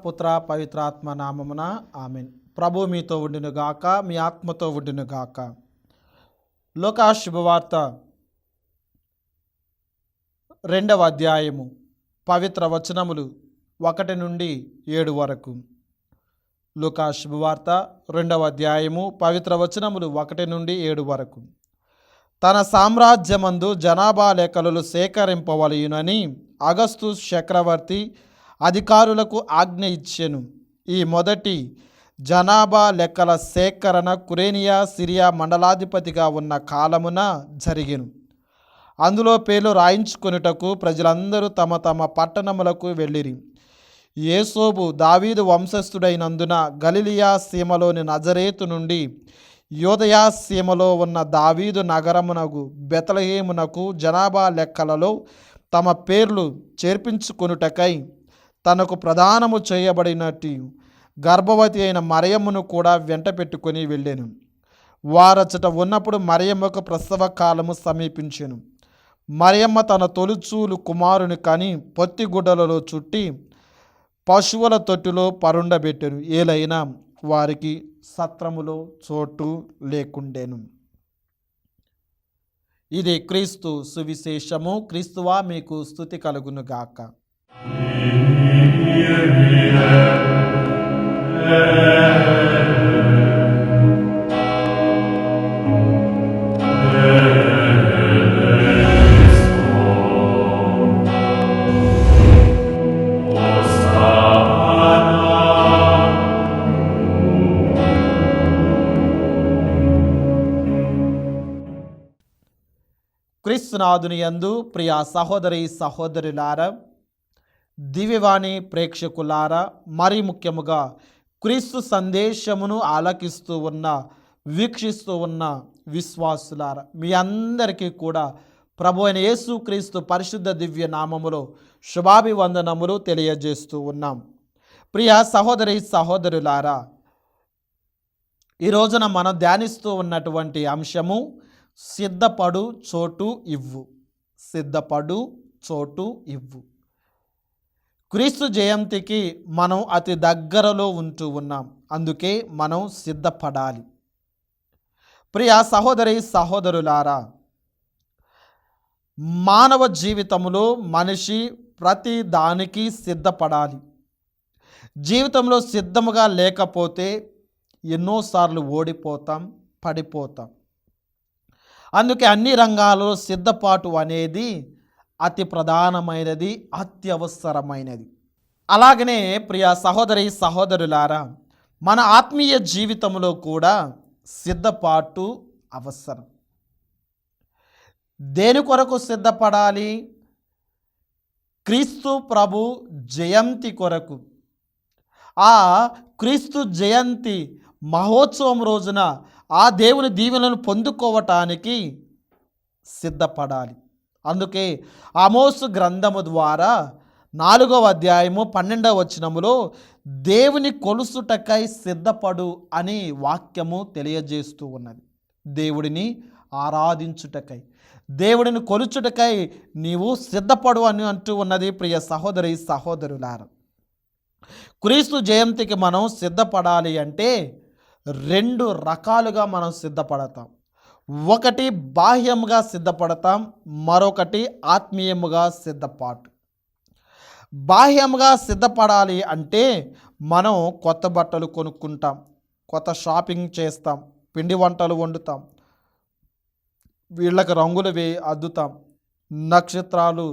పుత్ర పవిత్రాత్మ నామమున ఆమేన్. ప్రభు మీతో ఉండునుగాక, మీ ఆత్మతో ఉండునుగాక. లూకా శుభవార్త 2వ అధ్యాయము పవిత్ర వచనములు 1 నుండి 7 వరకు. లూకా శుభవార్త 2వ అధ్యాయము పవిత్ర వచనములు 1 నుండి 7 వరకు. తన సామ్రాజ్యమందు జనాభా లెక్కలు సేకరింపవలయునని అగస్తుస్ చక్రవర్తి అధికారులకు ఆజ్ఞ ఇచ్చెను. ఈ మొదటి జనాభా లెక్కల సేకరణ కురేనియా సిరియా మండలాధిపతిగా ఉన్న కాలమున జరిగెను. అందులో పేర్లు రాయించుకొనుటకు ప్రజలందరూ తమ తమ పట్టణములకు వెళ్ళిరి. యేసోబు దావీదు వంశస్థుడైనందున గలిలియా సీమలోని నజరేతు నుండి యోదయా సీమలో ఉన్న దావీదు నగరమునకు బెత్లెహేమునకు జనాభా లెక్కలలో తమ పేర్లు చేర్పించుకొనుటకై తనకు ప్రదానము చేయబడినట్టు గర్భవతి అయిన మరియమ్మను కూడా వెంట పెట్టుకొని వెళ్ళాను. వారచట ఉన్నప్పుడు మరియమ్మకు ప్రసవ కాలము సమీపించెను. మరియమ్మ తన తొలిచూలు కుమారుని కని పొత్తిగుడ్డలలో చుట్టి పశువుల తొట్టిలో పరుండబెట్టెను. ఏలైనా వారికి సత్రములో చోటు లేకుండెను. ఇది క్రీస్తు సువిశేషము. క్రీస్తువా మీకు స్తుతి కలుగునుగాక. క్రీస్తునాథుని యందు ప్రియ సహోదరి సహోదరులారా, దివ్యవాణి ప్రేక్షకులారా, మరీ ముఖ్యముగా క్రీస్తు సందేశమును ఆలకిస్తూ ఉన్న వీక్షిస్తూ ఉన్న విశ్వాసులారా, మీ అందరికీ కూడా ప్రభు అయిన యేసు క్రీస్తు పరిశుద్ధ దివ్య నామములో శుభాభివందనములు తెలియజేస్తూ ఉన్నాం. ప్రియ సహోదరి సహోదరులారా, ఈ రోజున మనం ధ్యానిస్తూ ఉన్నటువంటి అంశము సిద్ధపడు చోటు ఇవ్వు. సిద్ధపడు చోటు ఇవ్వు. క్రీస్తు జయంతికి మనం అతి దగ్గరలో ఉంటూ ఉన్నాం. అందుకే మనం సిద్ధపడాలి. ప్రియ సహోదరి సహోదరులారా, మానవ జీవితంలో మనిషి ప్రతి దానికి సిద్ధపడాలి. జీవితంలో సిద్ధముగా లేకపోతే ఎన్నోసార్లు ఓడిపోతాం, పడిపోతాం. అందుకే అన్ని రంగాల్లో సిద్ధపాటు అనేది అతి ప్రధానమైనది, అత్యవసరమైనది. అలాగనే ప్రియ సహోదరి సహోదరులారా, మన ఆత్మీయ జీవితంలో కూడా సిద్ధపాటు అవసరం. దేని కొరకు సిద్ధపడాలి? క్రీస్తు ప్రభు జయంతి కొరకు. ఆ క్రీస్తు జయంతి మహోత్సవం రోజున ఆ దేవుని దీవెనలను పొందుకోవటానికి సిద్ధపడాలి. అందుకే ఆమోసు గ్రంథము ద్వారా 4వ అధ్యాయము 12వ వచనములో దేవుని కొలుసుటకై సిద్ధపడు అని వాక్యము తెలియజేస్తూ ఉన్నది. దేవుడిని ఆరాధించుటకై, దేవుడిని కొలుచుటకై నీవు సిద్ధపడు అని అంటూ ఉన్నది. ప్రియ సహోదరి సహోదరులారా, క్రీస్తు జయంతికి మనం సిద్ధపడాలి అంటే 2 రకాలుగా మనం సిద్ధపడతాం. ఒకటి బాహ్యముగా సిద్ధపడతాం, మరొకటి ఆత్మీయముగా సిద్ధపాటు. బాహ్యముగా సిద్ధపడాలి అంటే మనం కొత్త బట్టలు కొనుక్కుంటాం, కొత్త షాపింగ్ చేస్తాం, పిండి వంటలు వండుతాం, వీళ్ళకి రంగులు అద్దుతాం, నక్షత్రాలు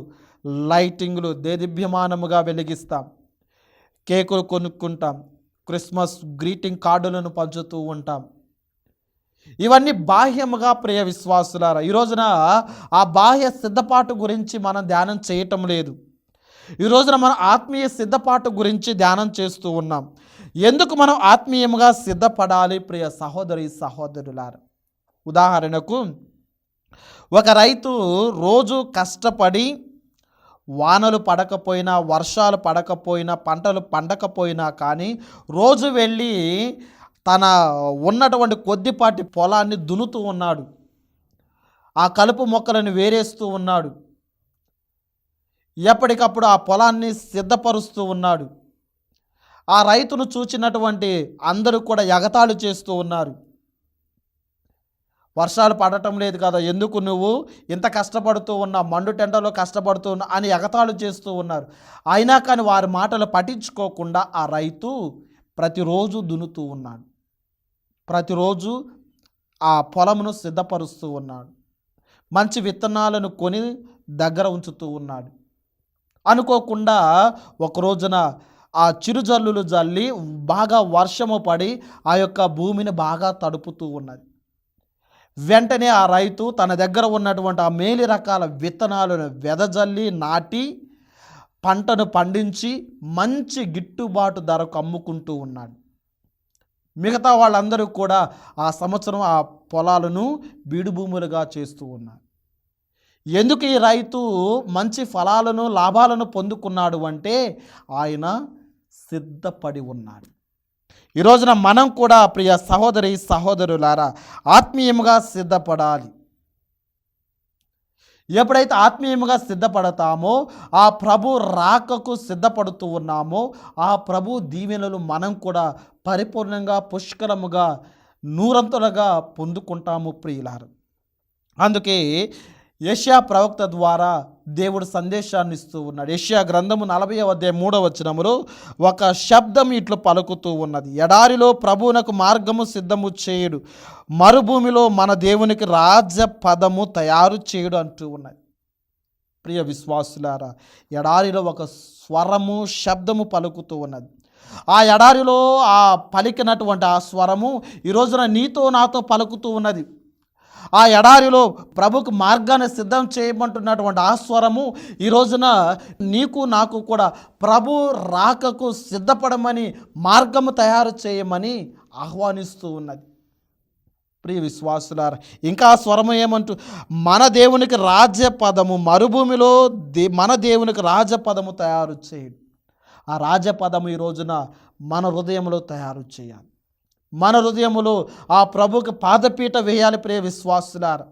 లైటింగ్లు దేదీప్యమానముగా వెలిగిస్తాం, కేకులు కొనుక్కుంటాం, క్రిస్మస్ గ్రీటింగ్ కార్డులను పంచుతూ ఉంటాం. ఇవన్నీ బాహ్యముగా ప్రియ విశ్వాసులారా. ఈ రోజున ఆ బాహ్య సిద్ధపాటు గురించి మనం ధ్యానం చేయటం లేదు. ఈ రోజున మనం ఆత్మీయ సిద్ధపాటు గురించి ధ్యానం చేస్తూ ఉన్నాం. ఎందుకు మనం ఆత్మీయముగా సిద్ధపడాలి ప్రియ సహోదరి సహోదరులారా? ఉదాహరణకు, ఒక రైతు రోజు కష్టపడి వానలు పడకపోయినా, వర్షాలు పడకపోయినా, పంటలు పండకపోయినా కానీ రోజు వెళ్ళి తన ఉన్నటువంటి కొద్దిపాటి పొలాన్ని దున్నుతూ ఉన్నాడు. ఆ కలుపు మొక్కలను వేరేస్తూ ఉన్నాడు. ఎప్పటికప్పుడు ఆ పొలాన్ని సిద్ధపరుస్తూ ఉన్నాడు. ఆ రైతును చూచినటువంటి అందరూ కూడా ఎగతాళి చేస్తూ ఉన్నారు. వర్షాలు పడటం లేదు కదా, ఎందుకు నువ్వు ఇంత కష్టపడుతూ ఉన్నా, మండు టెండలో కష్టపడుతూ ఉన్నా అని ఎగతాళి చేస్తూ ఉన్నారు. అయినా కానీ వారి మాటలు పట్టించుకోకుండా ఆ రైతు ప్రతిరోజు దున్నుతూ ఉన్నాడు. ప్రతిరోజు ఆ పొలమును సిద్ధపరుస్తూ ఉన్నాడు. మంచి విత్తనాలను కొని దగ్గర ఉంచుతూ ఉన్నాడు. అనుకోకుండా ఒక రోజున ఆ చిరుజల్లులు జల్లి బాగా వర్షము పడి ఆ యొక్క భూమిని బాగా తడుపుతూ ఉన్నది. వెంటనే ఆ రైతు తన దగ్గర ఉన్నటువంటి ఆ మేలి రకాల విత్తనాలను వెదజల్లి నాటి పంటను పండించి మంచి గిట్టుబాటు ధరకు అమ్ముకుంటూ ఉన్నాడు. మిగతా వాళ్ళందరూ కూడా ఆ సంవత్సరం ఆ పొలాలను బీడు భూములుగా చేస్తూ ఉన్నారు. ఎందుకు ఈ రైతు మంచి ఫలాలను లాభాలను పొందుకున్నాడు అంటే ఆయన సిద్ధపడి ఉన్నాడు. ఈ రోజున మనం కూడా ప్రియ సహోదరి సహోదరులారా ఆత్మీయముగా సిద్ధపడాలి. ఎప్పుడైతే ఆత్మీయముగా సిద్ధపడతామో, ఆ ప్రభు రాకకు సిద్ధపడుతూ ఉన్నామో, ఆ ప్రభు దీవెనలు మనం కూడా పరిపూర్ణంగా పుష్కలముగా నూరంతులుగా పొందుకుంటాము ప్రియులారు. అందుకే యెషయా ప్రవక్త ద్వారా దేవుడు సందేశాన్ని ఇస్తూ ఉన్నాడు. యెషయా గ్రంథము 40వ అధ్యాయం 3వ వచనములో ఒక శబ్దం ఇట్లు పలుకుతూ ఉన్నది, ఎడారిలో ప్రభువునకు మార్గము సిద్ధము చేయుడు, మరుభూమిలో మన దేవునికి రాజ్య పదము తయారు చేయుడు అంటూ ఉన్నది. ప్రియ విశ్వాసులారా, ఎడారిలో ఒక స్వరము శబ్దము పలుకుతూ ఉన్నది. ఆ ఎడారిలో ఆ పలికినటువంటి ఆ స్వరము ఈ రోజున నీతో నాతో పలుకుతూ ఉన్నది. ఆ ఎడారిలో ప్రభుకు మార్గాన్ని సిద్ధం చేయమంటున్నటువంటి ఆ స్వరము ఈ రోజున నీకు నాకు కూడా ప్రభు రాకకు సిద్ధపడమని, మార్గము తయారు చేయమని ఆహ్వానిస్తూ ఉన్నది. ప్రియ విశ్వాసులారా, ఇంకా ఆ స్వరము ఏమంటూ, మన దేవునికి రాజ్యపదము, మరుభూమిలో మన దేవునికి రాజపదము తయారు చేయడు. ఆ రాజపదము ఈ రోజున మన హృదయంలో తయారు చేయాలి. మన హృదయములో ఆ ప్రభుకి పాదపీట వేయాలి. ప్రియ విశ్వాసులారా,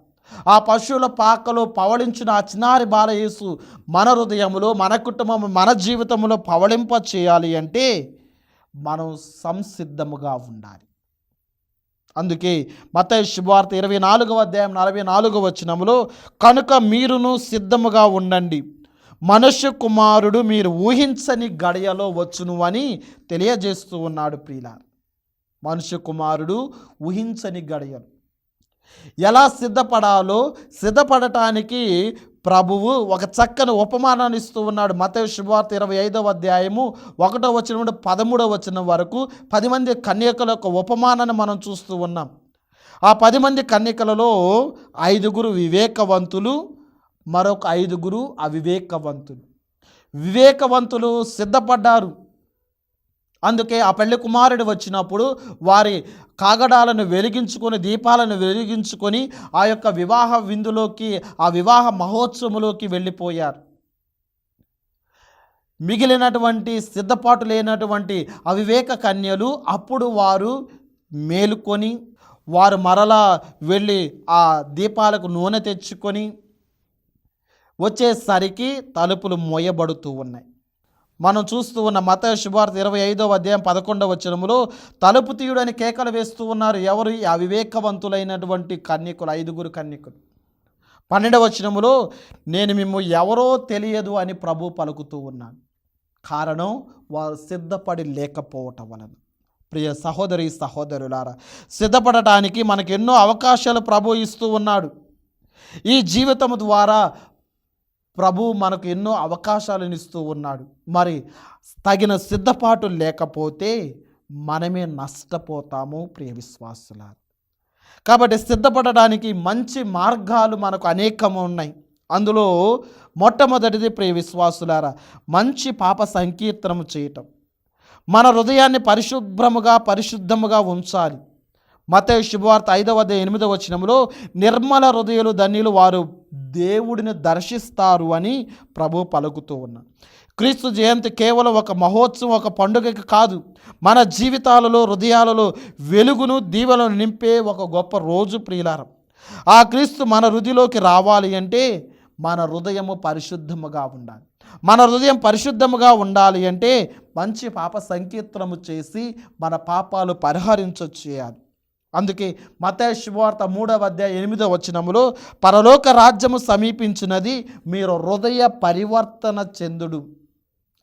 ఆ పశువుల పాకలో పవళించిన ఆ చిన్నారి బాలయేసు మన హృదయములో, మన కుటుంబము, మన జీవితంలో పవళింప చేయాలి అంటే మనం సంసిద్ధముగా ఉండాలి. అందుకే మత్తయి శుభవార్త 24వ అధ్యాయం 44వ వచనములో, కనుక మీరును సిద్ధముగా ఉండండి, మనుష్య కుమారుడు మీరు ఊహించని గడియలో వచ్చును అని తెలియజేస్తూ ఉన్నాడు. ప్రియులారా, మనుష్య కుమారుడు ఊహించని గడియలు. ఎలా సిద్ధపడాలో, సిద్ధపడటానికి ప్రభువు ఒక చక్కని ఉపమానాన్ని ఇస్తూ ఉన్నాడు. మత్తయి శుభవార్త 25వ అధ్యాయము 1వ వచనం నుండి 13వ వచనం వరకు 10 మంది కన్యకల యొక్క ఉపమానాన్ని మనం చూస్తూ ఉన్నాం. ఆ 10 మంది కన్యకలలో 5 వివేకవంతులు, మరొక 5 అవివేకవంతులు. వివేకవంతులు సిద్ధపడ్డారు. అందుకే ఆ పెళ్లి కుమారుడు వచ్చినప్పుడు వారి కాగడాలను వెలిగించుకొని, దీపాలను వెలిగించుకొని ఆ యొక్క వివాహ విందులోకి, ఆ వివాహ మహోత్సవంలోకి వెళ్ళిపోయారు. మిగిలినటువంటి సిద్ధపాటు లేనటువంటి అవివేక కన్యలు అప్పుడు వారు మేలుకొని, వారు మరలా వెళ్ళి ఆ దీపాలకు నూనె తెచ్చుకొని వచ్చేసరికి తలుపులు మోయబడుతూ ఉన్నాయి. మనం చూస్తూ ఉన్న మత్తయి శుభవార్త 25వ అధ్యాయం 11వ వచనములో తలుపు తీయుడని కేకలు వేస్తూ ఉన్నారు. ఎవరు? అవివేకవంతులైనటువంటి కన్యకులు, 5 కన్యకులు. 12వ వచనములో నేను మిమ్ము ఎవరో తెలియదు అని ప్రభు పలుకుతూ ఉన్నాను. కారణం వారు సిద్ధపడి లేకపోవటం వలన. ప్రియ సహోదరి సహోదరులారా, సిద్ధపడటానికి మనకు ఎన్నో అవకాశాలు ప్రభు ఇస్తూ ఉన్నాడు. ఈ జీవితం ద్వారా ప్రభు మనకు ఎన్నో అవకాశాలను ఇస్తూ ఉన్నాడు. మరి తగిన సిద్ధపాటు లేకపోతే మనమే నష్టపోతాము ప్రియ విశ్వాసులారా. కాబట్టి సిద్ధపడడానికి మంచి మార్గాలు మనకు అనేకము ఉన్నాయి. అందులో మొట్టమొదటిది ప్రియ విశ్వాసులారా, మంచి పాప సంకీర్తనము చేయటం. మన హృదయాన్ని పరిశుద్ధముగా ఉంచాలి. మత్తయి శుభవార్త 5వ అధ్యాయం 8వ వచనములో నిర్మల హృదయులు ధన్యులు, వారు దేవుడిని దర్శిస్తారు అని ప్రభు పలుకుతూ ఉన్నాడు. క్రీస్తు జయంతి కేవలం ఒక మహోత్సవం, ఒక పండుగకి కాదు, మన జీవితాలలో, హృదయాలలో వెలుగును, దీవెలను నింపే ఒక గొప్ప రోజు ప్రియులారా. ఆ క్రీస్తు మన హృదయలోకి రావాలి అంటే మన హృదయము పరిశుద్ధముగా ఉండాలి. మన హృదయం పరిశుద్ధముగా ఉండాలి అంటే మంచి పాప సంకీర్తనము చేసి మన పాపాలు పరిహరించేయాలి. అందుకే మత్తయి శుభవార్త 3:8 పరలోక రాజ్యము సమీపించినది, మీరు హృదయ పరివర్తన చెందుడు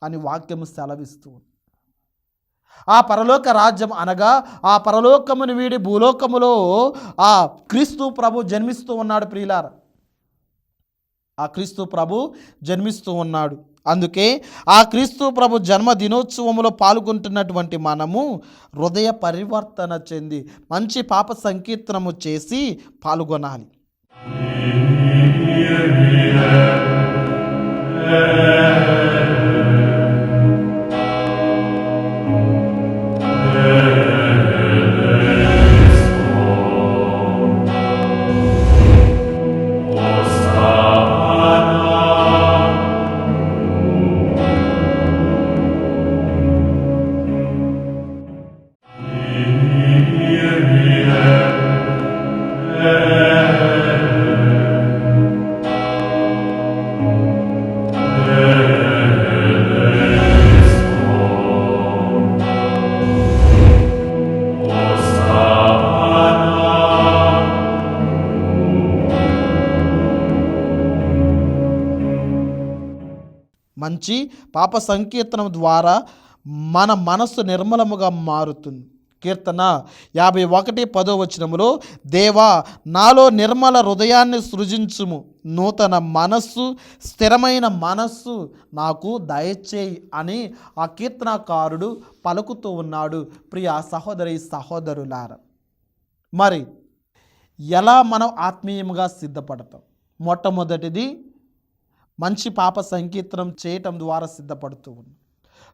అని వాక్యము సెలవిస్తూ. ఆ పరలోక రాజ్యం అనగా ఆ పరలోకమును వీడి భూలోకములో ఆ క్రీస్తు ప్రభు జన్మిస్తూ ఉన్నాడు ప్రియులారా. ఆ క్రీస్తు ప్రభు జన్మిస్తూ ఉన్నాడు. అందుకే ఆ క్రీస్తు ప్రభు జన్మదినోత్సవంలో పాల్గొంటున్నటువంటి మనము హృదయ పరివర్తన చెంది మంచి పాప సంకీర్తనము చేసి పాల్గొనాలి. మంచి పాప సంకీర్తనం ద్వారా మన మనస్సు నిర్మలముగా మారుతుంది. కీర్తన 51:10 దేవా నాలో నిర్మల హృదయాన్ని సృజించుము, నూతన మనస్సు స్థిరమైన మనస్సు నాకు దయచేయి అని ఆ కీర్తనకారుడు పలుకుతూ ఉన్నాడు. ప్రియ సహోదరి సహోదరులారా, మరి ఎలా మనం ఆత్మీయంగా సిద్ధపడతాం? మొట్టమొదటిది మంచి పాప సంకీర్తనం చేయటం ద్వారా సిద్ధపడుతూ ఉన్నాం.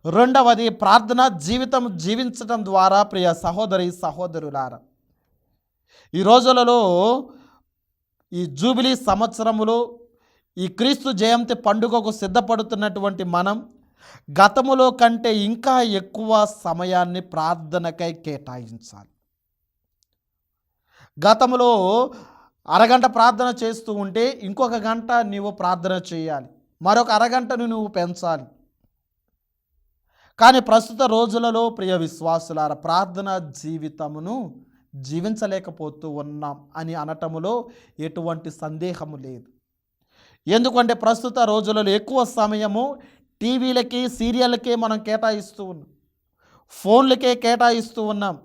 రెండవది ప్రార్థన జీవితం జీవించటం ద్వారా. ప్రియ సహోదరి సహోదరులారా, ఈ రోజులలో ఈ జూబిలీ సంవత్సరములో ఈ క్రీస్తు జయంతి పండుగకు సిద్ధపడుతున్నటువంటి మనం గతములో కంటే ఇంకా ఎక్కువ సమయాన్ని ప్రార్థనకై కేటాయించాలి. గతములో అరగంట ప్రార్థన చేస్తూ ఉంటే ఇంకొక గంట నీవు ప్రార్థన చేయాలి, మరొక అరగంటను నువ్వు పెంచాలి. కానీ ప్రస్తుత రోజులలో ప్రియ విశ్వాసులారా, ప్రార్థన జీవితమును జీవించలేకపోతూ ఉన్నాం అని అనటములో ఎటువంటి సందేహము లేదు. ఎందుకంటే ప్రస్తుత రోజులలో ఎక్కువ సమయము టీవీలకి సీరియళ్ళకే మనం కేటాయిస్తూ ఉన్నాం, ఫోన్లకే కేటాయిస్తూ ఉన్నాం,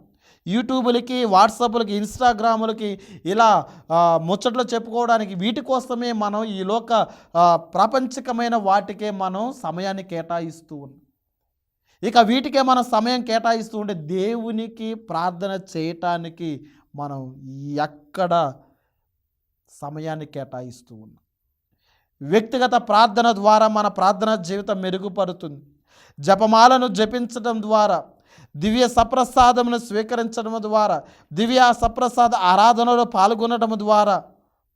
యూట్యూబులకి వాట్సాప్లకి ఇన్స్టాగ్రాములకి ఇలా ముచ్చట్లు చెప్పుకోవడానికి వీటి కోసమే మనం ఈ లోక ప్రాపంచికమైన వాటికే మనం సమయాన్ని కేటాయిస్తూ ఉన్నాం. ఇక వీటికే మనం సమయం కేటాయిస్తూ ఉంటే దేవునికి ప్రార్థన చేయటానికి మనం ఎక్కడ సమయాన్ని కేటాయిస్తూ ఉన్నాం. వ్యక్తిగత ప్రార్థన ద్వారా మన ప్రార్థన జీవితం మెరుగుపడుతుంది. జపమాలను జపించడం ద్వారా, దివ్య సప్రసాదమును స్వీకరించడం ద్వారా, దివ్య సప్రసాద ఆరాధనలో పాల్గొనడం ద్వారా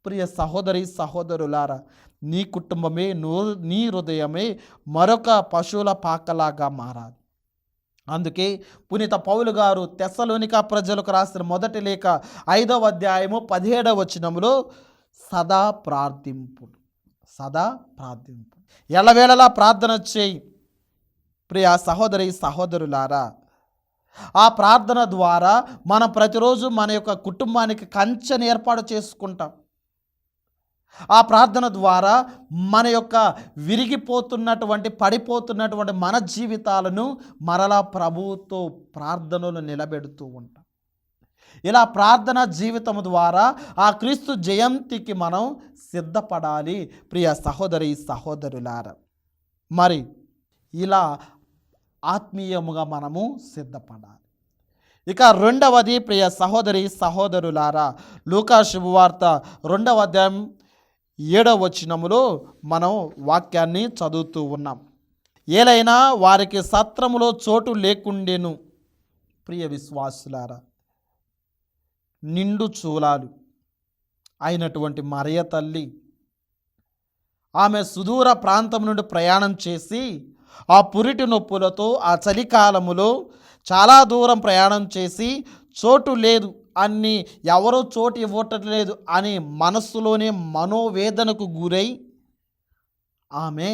ప్రియ సహోదరి సహోదరులారా, నీ కుటుంబమే నీ హృదయమే మరొక పశువుల పాకలాగా మారాలి. అందుకే పునీత పౌలు గారు తెస్సలోనిక ప్రజలకు రాసిన మొదటి లేఖ 5:17 సదా ప్రార్థింపు, సదా ప్రార్థింపు, ఎల్లవేళలా ప్రార్థన చేయి. ప్రియ సహోదరి సహోదరులారా, ఆ ప్రార్థన ద్వారా మనం ప్రతిరోజు మన యొక్క కుటుంబానికి కంచెను ఏర్పాటు చేసుకుంటాం. ఆ ప్రార్థన ద్వారా మన యొక్క విరిగిపోతున్నటువంటి పడిపోతున్నటువంటి మన జీవితాలను మరలా ప్రభువుతో ప్రార్థనలు నిలబెడుతూ ఉంటాం. ఇలా ప్రార్థన జీవితం ద్వారా ఆ క్రీస్తు జయంతికి మనం సిద్ధపడాలి. ప్రియ సహోదరి సహోదరులారా, మరి ఇలా ఆత్మీయముగా మనము సిద్ధపడాలి. ఇక రెండవది ప్రియ సహోదరి సహోదరులారా, లూకా శుభవార్త 2:7 మనం వాక్యాన్ని చదువుతూ ఉన్నాం. ఏలైనా వారికి సత్రములో చోటు లేకుండెను. ప్రియ విశ్వాసులారా, నిండు చూలాలు అయినటువంటి మరియ తల్లి ఆమె సుదూర ప్రాంతం నుండి ప్రయాణం చేసి ఆ పురిటి నొప్పులతో ఆ చలికాలములో చాలా దూరం ప్రయాణం చేసి చోటు లేదు అని, ఎవరో చోటు ఇవ్వట్లేదు అని మనస్సులోనే మనోవేదనకు గురై ఆమె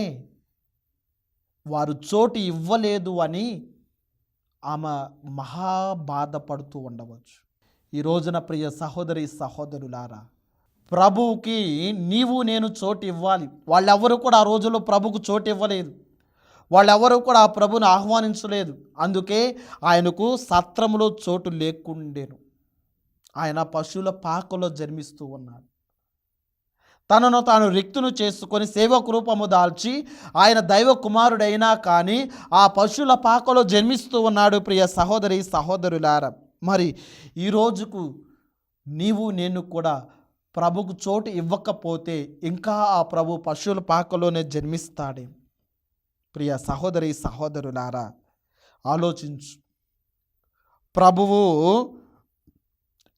వారు చోటు ఇవ్వలేదు అని ఆమె మహా బాధపడుతూ ఉండవచ్చు. ఈ రోజున ప్రియ సహోదరి సహోదరులారా, ప్రభువుకి నీవు నేను చోటు ఇవ్వాలి. వాళ్ళెవరూ కూడా ఆ రోజుల్లో ప్రభుకు చోటు ఇవ్వలేదు. వాళ్ళెవరూ కూడా ఆ ప్రభుని ఆహ్వానించలేదు. అందుకే ఆయనకు సత్రములో చోటు లేకుండెను. ఆయన పశువుల పాకలో జన్మిస్తూ ఉన్నాడు. తనను తాను రిక్తును చేసుకొని సేవక రూపము దాల్చి ఆయన దైవ కుమారుడైనా కానీ ఆ పశువుల పాకలో జన్మిస్తూ ఉన్నాడు. ప్రియ సహోదరి సహోదరులారా, మరి ఈ రోజుకు నీవు నేను కూడా ప్రభుకు చోటు ఇవ్వకపోతే ఇంకా ఆ ప్రభు పశువుల పాకలోనే జన్మిస్తాడే. ప్రియ సహోదరి సహోదరులారా, ఆలోచించు. ప్రభువు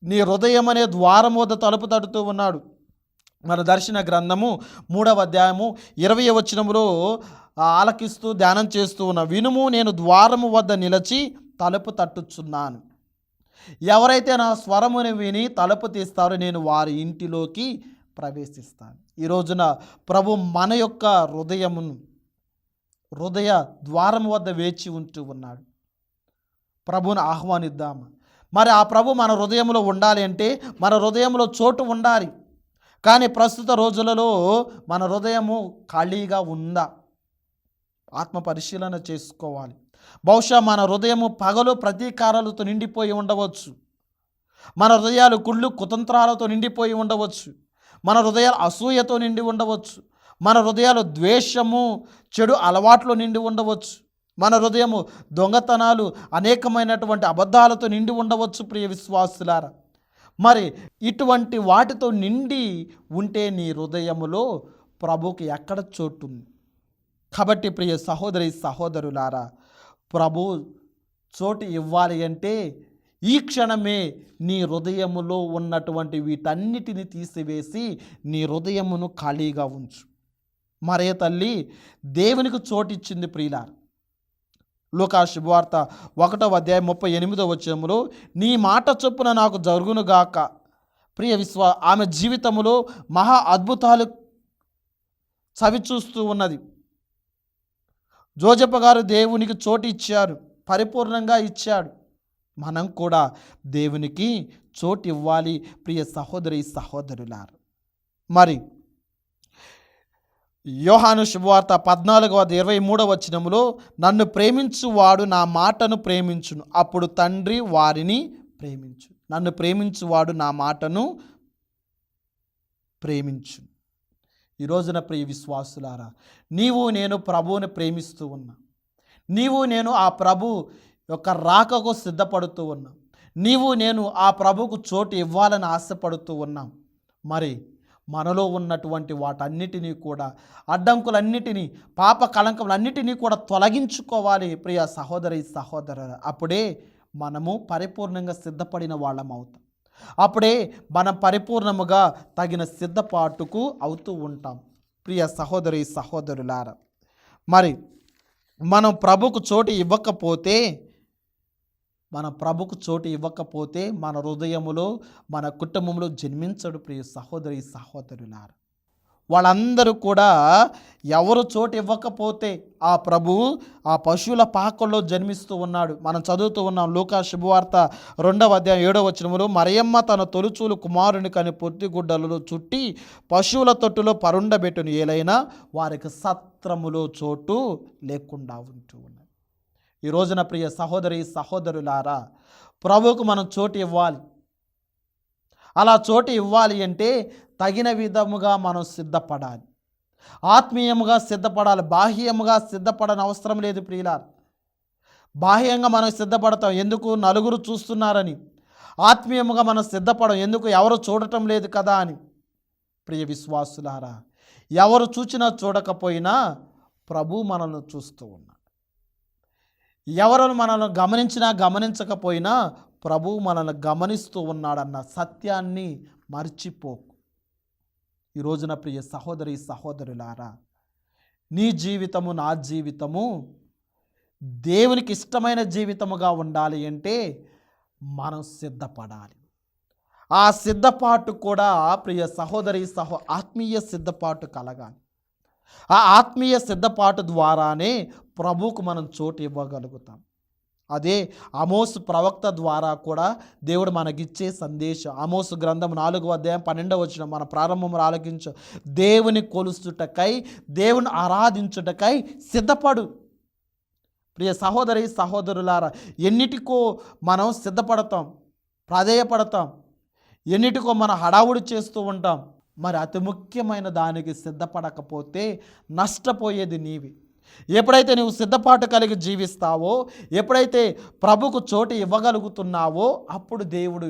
నీ హృదయం అనే ద్వారం వద్ద తలుపు తడుతూ ఉన్నాడు. మన దర్శన గ్రంథము 3వ అధ్యాయము 20వ వచనములో ఆలకిస్తూ ధ్యానం చేస్తూ ఉన్న, వినుము, నేను ద్వారము వద్ద నిలిచి తలుపు తట్టుచున్నాను. ఎవరైతే నా స్వరముని విని తలుపు తీస్తారో నేను వారి ఇంటిలోకి ప్రవేశిస్తాను. ఈ రోజున ప్రభు మన యొక్క హృదయ ద్వారం వద్ద వేచి ఉంటూ ఉన్నాడు. ప్రభుని ఆహ్వానిద్దాము. మరి ఆ ప్రభు మన హృదయంలో ఉండాలి అంటే మన హృదయంలో చోటు ఉండాలి. కానీ ప్రస్తుత రోజులలో మన హృదయము ఖాళీగా ఉందా? ఆత్మ పరిశీలన చేసుకోవాలి. బహుశా మన హృదయము పగలు ప్రతీకారాలతో నిండిపోయి ఉండవచ్చు. మన హృదయాలు కుళ్ళు కుతంత్రాలతో నిండిపోయి ఉండవచ్చు. మన హృదయాలు అసూయతో నిండి ఉండవచ్చు. మన హృదయాలు ద్వేషము చెడు అలవాట్లు నిండి ఉండవచ్చు. మన హృదయము దొంగతనాలు అనేకమైనటువంటి అబద్ధాలతో నిండి ఉండవచ్చు. ప్రియ విశ్వాసులారా, మరి ఇటువంటి వాటితో నిండి ఉంటే నీ హృదయములో ప్రభుకి ఎక్కడ చోటుంది? కాబట్టి ప్రియ సహోదరి సహోదరులారా, ప్రభు చోటు ఇవ్వాలి అంటే ఈ క్షణమే నీ హృదయములో ఉన్నటువంటి వీటన్నిటిని తీసివేసి నీ హృదయమును ఖాళీగా ఉంచు. మరే తల్లి దేవునికి చోటిచ్చింది ప్రియులారా. లూకా శుభవార్త 1వ అధ్యాయం 38వ వచనములో, నీ మాట చొప్పున నాకు జరుగునుగాక. ప్రియ ఆమె జీవితంలో మహా అద్భుతాలు చవిచూస్తూ ఉన్నది. జోజప్ప గారు దేవునికి చోటు ఇచ్చారు, పరిపూర్ణంగా ఇచ్చాడు. మనం కూడా దేవునికి చోటు ఇవ్వాలి. ప్రియ సహోదరి సహోదరులారు, మరి యోహాను శుభవార్త 14:23 వచనములో, నన్ను ప్రేమించువాడు నా మాటను ప్రేమించును, అప్పుడు తండ్రి వారిని ప్రేమించు. నన్ను ప్రేమించువాడు నా మాటను ప్రేమించును. ఈ రోజున ప్రియ విశ్వాసులారా, నీవు నేను ప్రభువుని ప్రేమిస్తూ ఉన్నా. నీవు నేను ఆ ప్రభు యొక్క రాకకు సిద్ధపడుతూ ఉన్నాం. నీవు నేను ఆ ప్రభుకు చోటు ఇవ్వాలని ఆశపడుతూ ఉన్నాం. మరి మనలో ఉన్నటువంటి వాటన్నిటినీ కూడా, అడ్డంకులన్నిటినీ, పాప కళంకములన్నిటినీ కూడా తొలగించుకోవాలి. ప్రియ సహోదరి సహోదరులు, అప్పుడే మనము పరిపూర్ణంగా సిద్ధపడిన వాళ్ళం అవుతాం. అప్పుడే మనం పరిపూర్ణముగా తగిన సిద్ధపాటుకు అవుతూ ఉంటాం. ప్రియ సహోదరి సహోదరులారా, మరి మనం ప్రభుకు చోటు ఇవ్వకపోతే మన హృదయములో, మన కుటుంబంలో జన్మించడు. ప్రియ సహోదరి సహోదరులారా, వాళ్ళందరూ కూడా ఎవరు చోటు ఇవ్వకపోతే ఆ ప్రభువు ఆ పశువుల పాకల్లో జన్మిస్తూ ఉన్నాడు. మనం చదువుతూ ఉన్నాం లూకా శుభవార్త 2వ అధ్యాయం 7వ వచనములో, మరియమ్మ తన తొలుచూలు కుమారుని కని పొత్తిగుడ్డలలో చుట్టి పశువుల తొట్టులో పరుండబెట్టును, ఏలైనా వారికి సత్రములో చోటు లేకుండా ఉంటూ ఉన్నది. ఈ రోజున ప్రియ సహోదరి సహోదరులారా, ప్రభువుకు మనం చోటు ఇవ్వాలి. అలా చోటు ఇవ్వాలి అంటే తగిన విధముగా మనం సిద్ధపడాలి. ఆత్మీయముగా సిద్ధపడాలి. బాహ్యముగా సిద్ధపడని అవసరం లేదు ప్రియులారా. బాహ్యంగా మనం సిద్ధపడతాం, ఎందుకు? నలుగురు చూస్తున్నారని. ఆత్మీయముగా మనం సిద్ధపడం, ఎందుకు? ఎవరు చూడటం లేదు కదా అని. ప్రియ విశ్వాసులారా, ఎవరు చూచినా చూడకపోయినా ప్రభు మనల్ని చూస్తూ ఉన్నాడు. ఎవరు మనల్ని గమనించినా గమనించకపోయినా ప్రభు మనల్ని గమనిస్తూ ఉన్నాడన్న సత్యాన్ని మర్చిపోకు. ఈ రోజున ప్రియ సహోదరి సహోదరులారా, నీ జీవితము నా జీవితము దేవునికి ఇష్టమైన జీవితముగా ఉండాలి అంటే మనం సిద్ధపడాలి. ఆ సిద్ధపాటు కూడా ప్రియ సహోదరి ఆత్మీయ సిద్ధపాటు కలగాలి. ఆ ఆత్మీయ సిద్ధపాటు ద్వారానే ప్రభువుకు మనం చోటు ఇవ్వగలుగుతాం. అదే ఆమోసు ప్రవక్త ద్వారా కూడా దేవుడు మనకిచ్చే సందేశం. ఆమోసు గ్రంథం 4వ అధ్యాయం 12వ వచనం మన ప్రారంభంలో ఆలకించు. దేవుని కొలుస్తుటకై, దేవుని ఆరాధించుటకై సిద్ధపడు. ప్రియ సహోదరి సహోదరులారా, ఎన్నిటికో మనం సిద్ధపడతాం, ప్రాధేయపడతాం, ఎన్నిటికో మనం హడావుడి చేస్తూ ఉంటాం. మరి అతి ముఖ్యమైన దానికి సిద్ధపడకపోతే నష్టపోయేది నీవి. ఎప్పుడైతే నువ్వు సిద్ధపాటు కలిగి జీవిస్తావో, ఎప్పుడైతే ప్రభుకు చోటు ఇవ్వగలుగుతున్నావో, అప్పుడు దేవుడు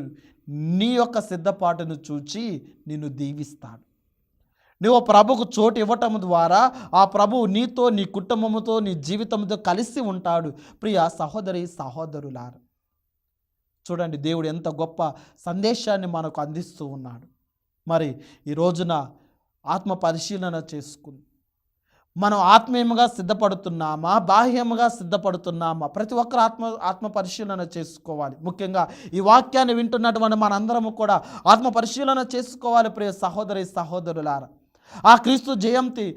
నీ యొక్క సిద్ధపాటును చూచి నిన్ను దీవిస్తాడు. నువ్వు ప్రభుకు చోటు ఇవ్వటం ద్వారా ఆ ప్రభువు నీతో, నీ కుటుంబంతో, నీ జీవితంతో కలిసి ఉంటాడు. ప్రియ సహోదరి సహోదరులారా, చూడండి దేవుడు ఎంత గొప్ప సందేశాన్ని మనకు అందిస్తూ ఉన్నాడు. మరి ఈ రోజున ఆత్మ పరిశీలన చేసుకుని మనం ఆత్మీయంగా సిద్ధపడుతున్నామా, బాహ్యముగా సిద్ధపడుతున్నామా? ప్రతి ఒక్కరు ఆత్మ పరిశీలన చేసుకోవాలి. ముఖ్యంగా ఈ వాక్యాన్ని వింటున్నటువంటి మనందరము కూడా ఆత్మ పరిశీలన చేసుకోవాలి. ప్రియ సహోదరి సహోదరులారా, ఆ క్రీస్తు జయంతి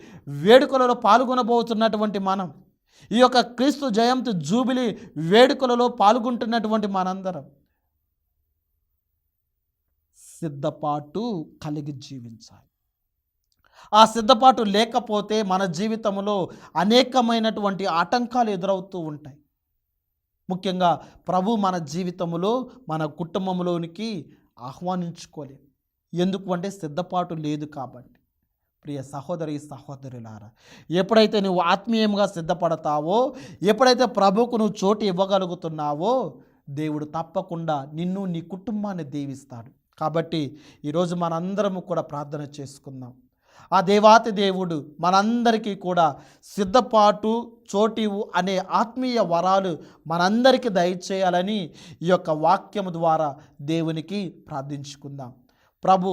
వేడుకలలో పాల్గొనబోతున్నటువంటి మనం, ఈ యొక్క క్రీస్తు జయంతి జూబిలీ వేడుకలలో పాల్గొంటున్నటువంటి మనందరం సిద్ధపాటు కలిగి జీవించాలి. ఆ సిద్ధపాటు లేకపోతే మన జీవితంలో అనేకమైనటువంటి ఆటంకాలు ఎదురవుతూ ఉంటాయి. ముఖ్యంగా ప్రభు మన జీవితంలో, మన కుటుంబంలోనికి ఆహ్వానించుకోలేము. ఎందుకు అంటే సిద్ధపాటు లేదు కాబట్టి. ప్రియ సహోదరి సహోదరులారా, ఎప్పుడైతే నువ్వు ఆత్మీయంగా సిద్ధపడతావో, ఎప్పుడైతే ప్రభువుకు నువ్వు చోటు ఇవ్వగలుగుతున్నావో, దేవుడు తప్పకుండా నిన్ను, నీ కుటుంబాన్ని దీవిస్తాడు. కాబట్టి ఈరోజు మనందరము కూడా ప్రార్థన చేసుకుందాం. ఆ దేవాతి దేవుడు మనందరికీ కూడా సిద్ధపాటు, చోటివు అనే ఆత్మీయ వరాలు మనందరికీ దయచేయాలని ఈ యొక్క వాక్యము ద్వారా దేవునికి ప్రార్థించుకుందాం. ప్రభు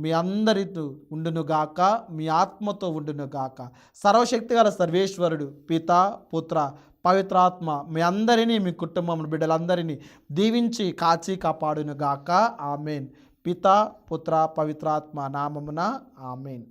మీ అందరితో ఉండునుగాక, మీ ఆత్మతో ఉండునుగాక. సర్వశక్తిగల సర్వేశ్వరుడు పిత, పుత్ర, పవిత్రాత్మ మీ అందరినీ, మీ కుటుంబం బిడ్డలందరినీ దీవించి కాచి కాపాడునుగాక. ఆమెన్. పిత, పుత్ర, పవిత్రాత్మ నామమున ఆమెన్.